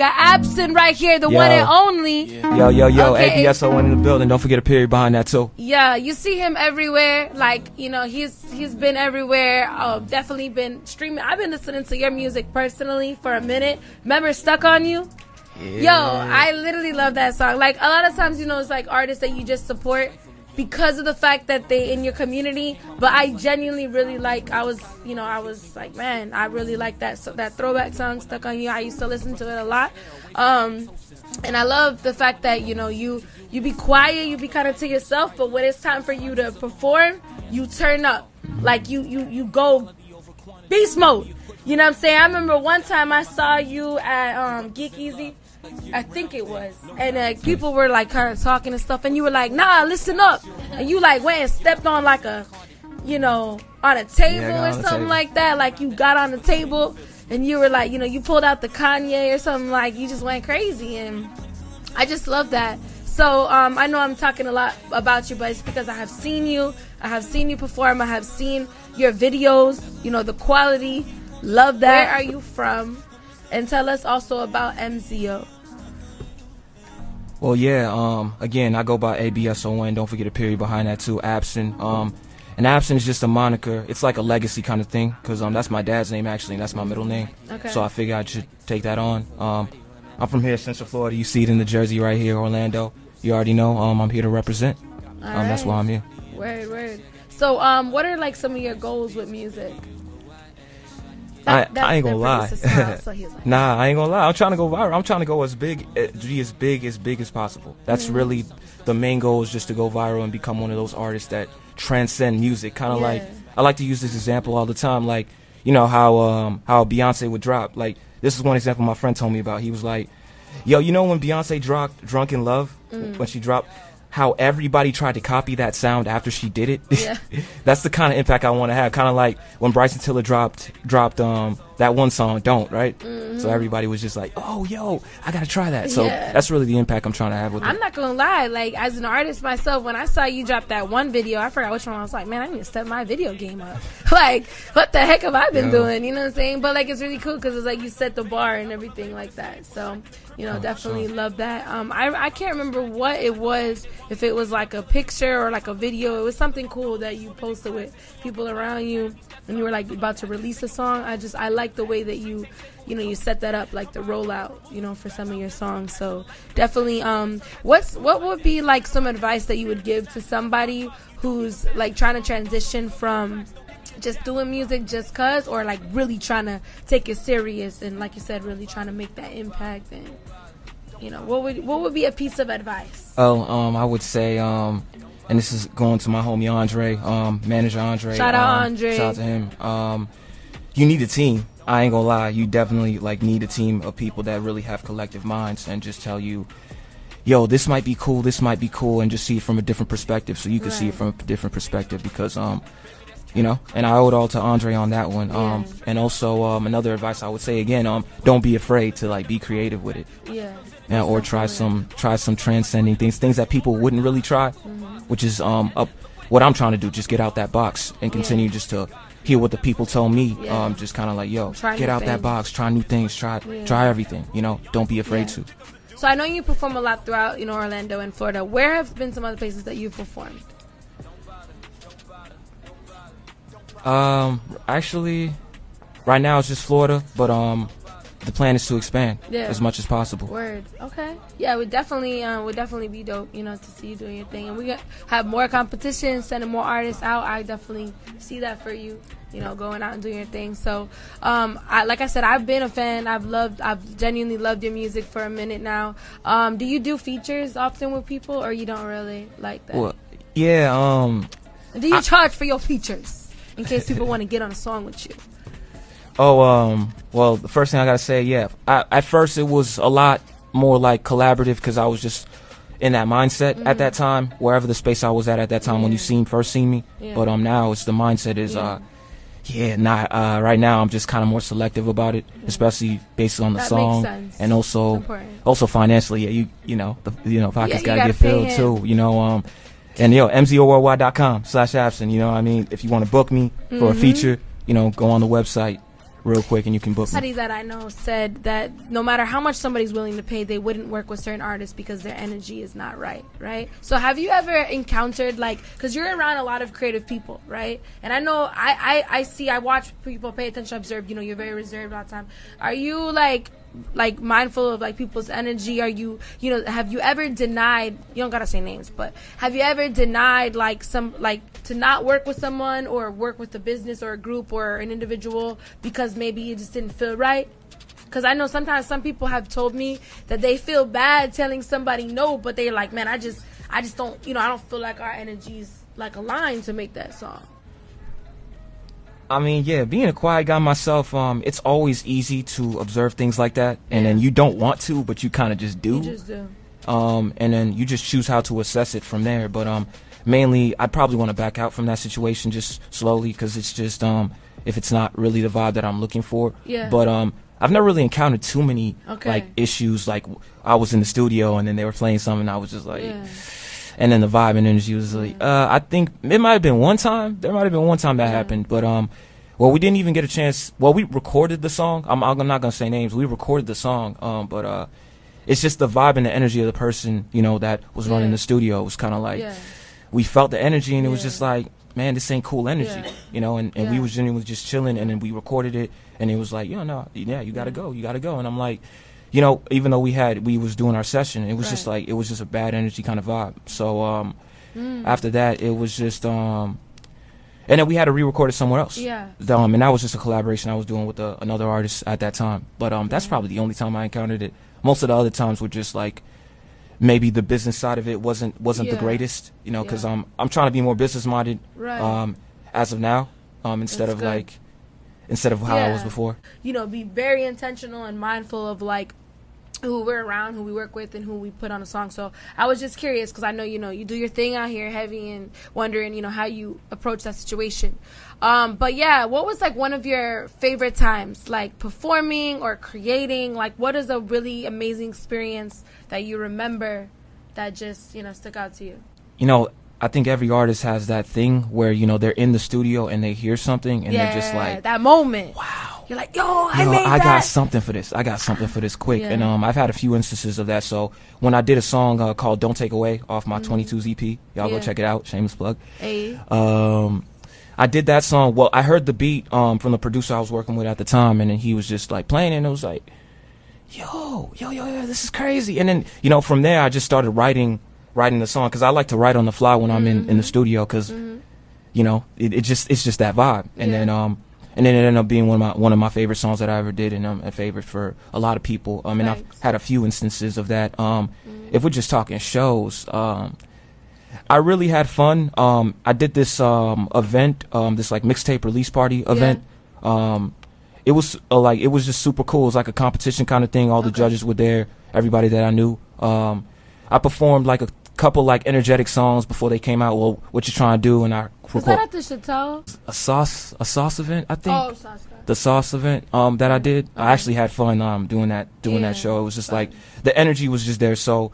Got Absent right here, the one and only. Yo, okay. ABSO in the building. Don't forget a period behind that too. Yeah, you see him everywhere. Like, you know, he's been everywhere. Definitely been streaming. I've been listening to your music personally for a minute. Remember Stuck on You? Yeah. Yo, I literally love that song. Like, a lot of times, you know, it's like artists that you just support because of the fact that they in your community, but I genuinely really like, I was like, man, I really like that throwback song, Stuck on You. I used to listen to it a lot, and I love the fact that, you know, you be quiet, you be kind of to yourself, but when it's time for you to perform, you turn up, like you go beast mode, you know what I'm saying? I remember one time I saw you at Geek Easy, I think it was, and people were like kind of talking and stuff, and you were like, nah, listen up, and you like went and stepped on like a, you know, on a table or something like that, like you got on the table, and you were like, you know, you pulled out the Kanye or something, like you just went crazy, and I just love that. So I know I'm talking a lot about you, but it's because I have seen you perform, I have seen your videos, you know, the quality, love that. Where are you from? And tell us also about MZO. Well, yeah, again, I go by ABSON. Don't forget a period behind that too, Absent. And Absent is just a moniker. It's like a legacy kind of thing, because that's my dad's name, actually, and that's my middle name. Okay. So I figured I should take that on. I'm from here, Central Florida. You see it in the jersey right here, Orlando. You already know. I'm here to represent. Right. That's why I'm here. Word. So, what are like some of your goals with music? I ain't gonna lie. So like, nah, I ain't gonna lie. I'm trying to go viral. I'm trying to go as big as possible. That's really the main goal, is just to go viral and become one of those artists that transcend music. Kind of like, I like to use this example all the time. Like, you know how Beyonce would drop. Like, this is one example my friend told me about. He was like, yo, you know when Beyonce dropped Drunk in Love, when she dropped, how everybody tried to copy that sound after she did it. Yeah. That's the kind of impact I want to have. Kind of like when Bryson Tiller dropped that one song, Don't, right? Mm-hmm. So everybody was just like, oh, yo, I got to try that. So that's really the impact I'm trying to have with it. I'm not going to lie. Like, as an artist myself, when I saw you drop that one video, I forgot which one, I was like, man, I need to step my video game up. Like, what the heck have I been doing? You know what I'm saying? But, like, it's really cool because it's like you set the bar and everything like that. So, you know, definitely love that. I can't remember what it was, if it was like a picture or like a video. It was something cool that you posted with people around you and you were like about to release a song. I like the way that you set that up, like the rollout, you know, for some of your songs. So definitely, what would be like some advice that you would give to somebody who's like trying to transition from just doing music just cause, or like really trying to take it serious and, like you said, really trying to make that impact? And, you know, what would be a piece of advice? I would say, and this is going to my homie Andre, manager Andre. Shout out Andre. Shout out to him. You need a team. I ain't gonna lie. You definitely like need a team of people that really have collective minds and just tell you, yo, this might be cool, and just see it from a different perspective, so you can see it from a different perspective. Because you know, and I owe it all to Andre on that one. And also another advice I would say again, don't be afraid to like be creative with it. Yeah, or try some transcending things that people wouldn't really try, which is what I'm trying to do. Just get out that box and continue just to hear what the people told me. Just kind of like, yo, get out that box, try new things, try everything. You know, don't be afraid to. So I know you perform a lot throughout, you know, Orlando and Florida. Where have been some other places that you've performed? Actually, right now it's just Florida, but the plan is to expand as much as possible. Word. Okay. Yeah, it would definitely be dope, you know, to see you doing your thing. And we have more competition, sending more artists out. I definitely see that for you, you know, going out and doing your thing. So, like I said, I've been a fan. I've genuinely loved your music for a minute now. Do you do features often with people, or you don't really like that? Well, yeah. Do you charge for your features in case people want to get on a song with you? Well, the first thing I gotta say, at first it was a lot more like collaborative because I was just in that mindset at that time, wherever the space I was at that time when you first seen me. But now it's the mindset is right now I'm just kind of more selective about it, especially based on the song, and also financially. You know pockets gotta get filled too. You know, and MZOworldwide.com/Absent. You know what I mean? If you want to book me for a feature, you know, go on the website. real quick and you can book me. Somebody that I know said that no matter how much somebody's willing to pay, they wouldn't work with certain artists because their energy is not right? So have you ever encountered, like, because you're around a lot of creative people, right? And I know I watch people, pay attention, observe, you're very reserved all the time. Are you like mindful of like people's energy? Are you have you ever denied, you don't gotta say names, but have you ever denied like to not work with someone or work with a business or a group or an individual because maybe you just didn't feel right? Because I know sometimes some people have told me that they feel bad telling somebody no, but they're like, man, I just don't, I don't feel like our energies like aligned to make that song. I mean, yeah, being a quiet guy myself, it's always easy to observe things like that, and then you don't want to, but you kind of just do. You just do. And then you just choose how to assess it from there. But mainly, I'd probably want to back out from that situation just slowly, because it's just if it's not really the vibe that I'm looking for. Yeah. But I've never really encountered too many like issues. Like I was in the studio and then they were playing something, and I was just like. Yeah. And then the vibe and energy was like, I think it might have been one time. There might have been one time that happened. But, we didn't even get a chance. Well, we recorded the song. I'm not going to say names. We recorded the song. But it's just the vibe and the energy of the person, that was running the studio. It was kind of like, we felt the energy, and it was just like, man, this ain't cool energy, and we was genuinely just chilling, and then we recorded it, and it was like, you got to go. And I'm like, even though we was doing our session, it was just like, it was just a bad energy kind of vibe. So after that, it was just and then we had to re-record it somewhere else. Yeah. And that was just a collaboration I was doing with another artist at that time. But that's probably the only time I encountered it. Most of the other times were just like, maybe the business side of it wasn't the greatest, because I'm trying to be more business minded as of now, instead of how I was before. Be very intentional and mindful of like who we're around, who we work with, and who we put on a song. So I was just curious because I know you do your thing out here heavy, and wondering how you approach that situation. But yeah, what was like one of your favorite times, like performing or creating? Like, what is a really amazing experience that you remember that just stuck out to you? I think every artist has that thing where, they're in the studio and they hear something and they're just like, that moment. Wow. You're like, I made that. I got something for this. I got something for this quick. And I've had a few instances of that. So when I did a song called Don't Take Away off my 22's EP, y'all go check it out. Shameless plug. Hey. I did that song. Well, I heard the beat from the producer I was working with at the time, and then he was just like playing it, and it was like, yo, this is crazy. And then, from there, I just started writing the song, because I like to write on the fly when I'm in the studio, because it's just that vibe. And then it ended up being one of my favorite songs that I ever did, and a favorite for a lot of people. And I've had a few instances of that. If we're just talking shows, I really had fun. I did this event, this like mixtape release party event. It was it was just super cool. It was like a competition kind of thing. All the judges were there, everybody that I knew. I performed like a couple like energetic songs before they came out. Well, what you trying to do? And I was that at the Chateau? A sauce event, I think. Oh, sauce. The sauce event that I did. I actually had fun doing that show. It was just like the energy was just there. So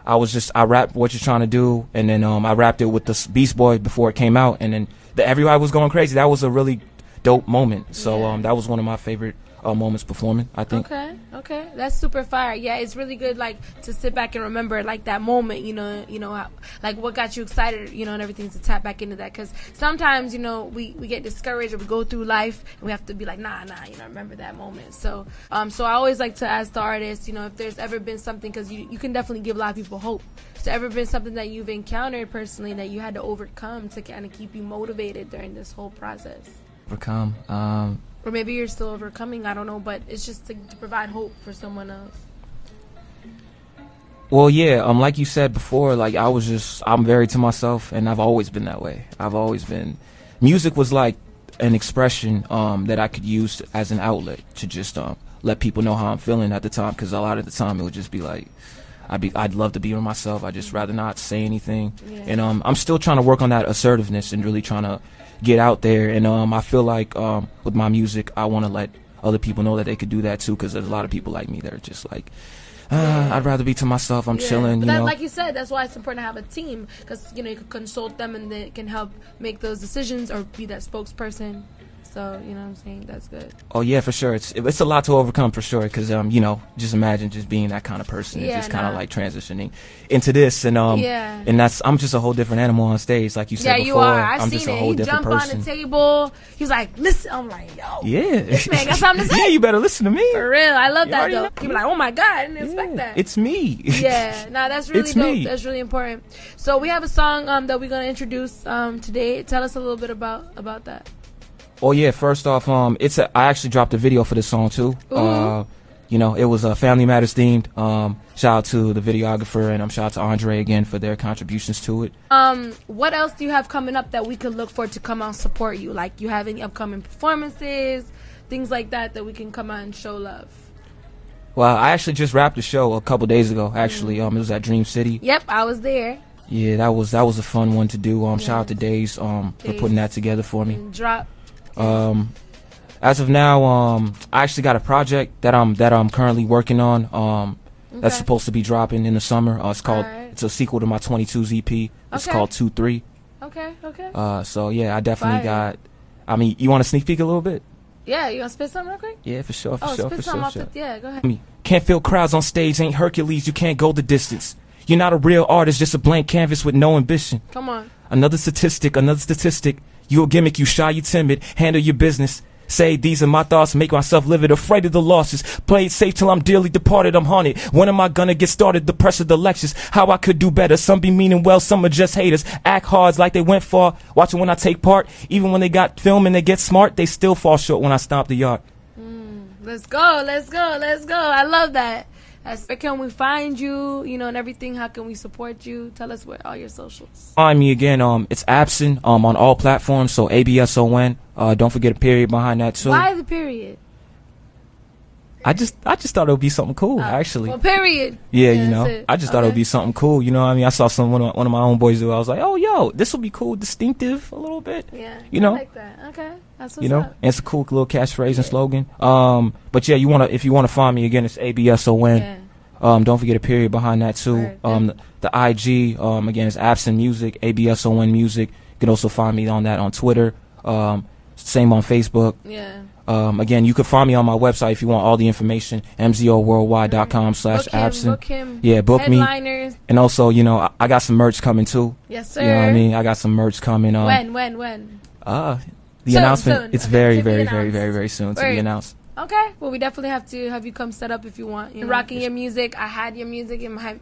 I rapped What You're Trying to Do, and then I rapped it with the Beast Boy before it came out, and then everybody was going crazy. That was a really dope moment. So that was one of my favorite moments performing, I think. Okay, that's super fire. Yeah, it's really good, like, to sit back and remember like that moment, how, like what got you excited, and everything, to tap back into that, because sometimes we get discouraged, or we go through life and we have to be like, nah, remember that moment. So I always like to ask the artists, if there's ever been something, because you can definitely give a lot of people hope. Has there ever been something that you've encountered personally that you had to overcome to kind of keep you motivated during this whole process? Or maybe you're still overcoming, I don't know, but it's just to provide hope for someone else. Well, yeah, like you said before, like I'm very to myself, and I've always been that way. Music was like an expression that I could use as an outlet to just let people know how I'm feeling at the time, because a lot of the time it would just be like, I'd love to be with myself. I'd just rather not say anything. And I'm still trying to work on that assertiveness and really trying to get out there. And I feel like with my music, I want to let other people know that they could do that too, because there's a lot of people like me that are just like, I'd rather be to myself. I'm chilling. But like you said, that's why it's important to have a team, because you can consult them and they can help make those decisions or be that spokesperson. So, you know what I'm saying? That's good. Oh, yeah, for sure. It's a lot to overcome, for sure, because, you know, just imagine just being that kind of person and just kind of, like, transitioning into this. And and I'm just a whole different animal on stage, like you said before. Yeah, you are. I'm seen just it. a whole different person. He jumped on the table. He was like, listen. I'm like, yo. Yeah. This man got something to say. Yeah, you better listen to me. For real. I love that, though. He be like, oh, my God. I didn't expect that. It's me. Yeah. Nah, that's really it's dope. Me. That's really important. So we have a song that we're going to introduce today. Tell us a little bit about that. Oh yeah, first off, I actually dropped a video for this song too. You know, it was Family Matters themed. Shout out to the videographer and shout out to Andre again for their contributions to it. What else do you have coming up that we could look for to come out and support you? Like, you have any upcoming performances, things like that we can come out and show love? Well, I actually just wrapped the show a couple days ago. Actually, it was at Dream City. Yep, I was there. Yeah, that was a fun one to do. Shout out to Days for putting that together for me. And drop. As of now, I actually got a project that I'm currently working on. That's supposed to be dropping in the summer. It's a sequel to my 22's EP. It's called 2-3. Okay. So yeah, I definitely got. I mean, you want to sneak peek a little bit? Yeah, you want to spit something real quick? Yeah, for sure. Yeah, go ahead. Can't feel crowds on stage, ain't Hercules. You can't go the distance. You're not a real artist, just a blank canvas with no ambition. Come on. Another statistic. You a gimmick, you shy, you timid. Handle your business. Say, these are my thoughts, make myself livid, afraid of the losses. Play it safe till I'm dearly departed, I'm haunted. When am I gonna get started? The pressure, the lectures, how I could do better. Some be meaning well, some are just haters. Act hard like they went far, watching when I take part. Even when they got film and they get smart, they still fall short when I stomp the yard. Let's go. I love that. Where can we find you, and everything? How can we support you? Tell us where all your socials. Find me again. It's Abson on all platforms. So ABSON. Don't forget a period behind that too. Why the period? I just thought it would be something cool, actually. Well, period. Yeah, I just thought it would be something cool. You know what I mean? I saw one of my own boys do it. I was like, oh, yo, this will be cool, distinctive a little bit. Yeah, I like that. Okay, that's what's up. And it's a cool little catchphrase and slogan. But yeah, if you want to find me again, it's ABSON. Yeah. Don't forget a period behind that too. Right. The IG again is Abson Music, ABSON Music. You can also find me on that on Twitter. Same on Facebook. Yeah. Again, you can find me on my website if you want all the information, mzoworldwide.com/Abson. Book him. Yeah, book Headliners. me. And also, I got some merch coming too. Yes, sir. You know what I mean? I got some merch coming. When? The announcement, it's very, very, very, very, very soon to be announced. Okay. Well, we definitely have to have you come set up if you want. Rocking your music. I had your music in my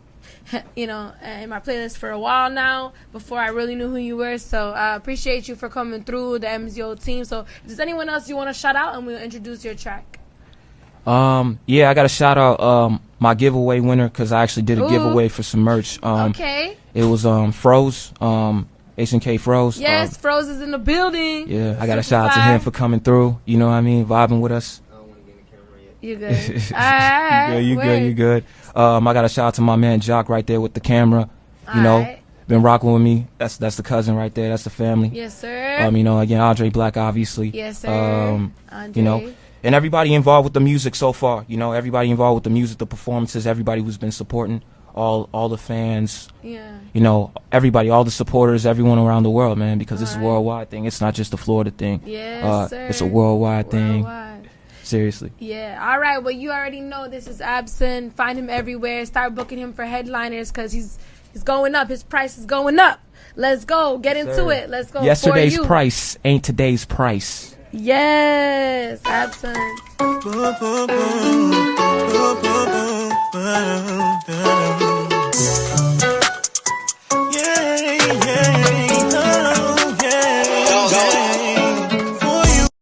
in my playlist for a while now before I really knew who you were. So I appreciate you for coming through the MZO team. So if there's anyone else you want to shout out, and we'll introduce your track. Yeah, I got to shout out my giveaway winner, because I actually did a giveaway for some merch. Okay. It was Froze, H&K Froze. Yes, Froze is in the building. Yeah, I got to shout out to him for coming through. You know what I mean? Vibing with us. You good? All right. You good. I got a shout out to my man Jock right there with the camera. Been rocking with me. That's the cousin right there. That's the family. Yes, sir. Again, Andre Black, obviously. Yes, sir. Andre. And everybody involved with the music so far. Everybody involved with the music, the performances, everybody who's been supporting, all the fans. Yeah. Everybody, all the supporters, everyone around the world, man, because this is a worldwide thing. It's not just a Florida thing. Yes, sir. It's a worldwide thing. Seriously. Yeah. All right. Well, you already know this is Abson. Find him everywhere. Start booking him for headliners, because he's going up. His price is going up. Let's go. Get into it. Let's go. Yesterday's price ain't today's price. Yes, Abson.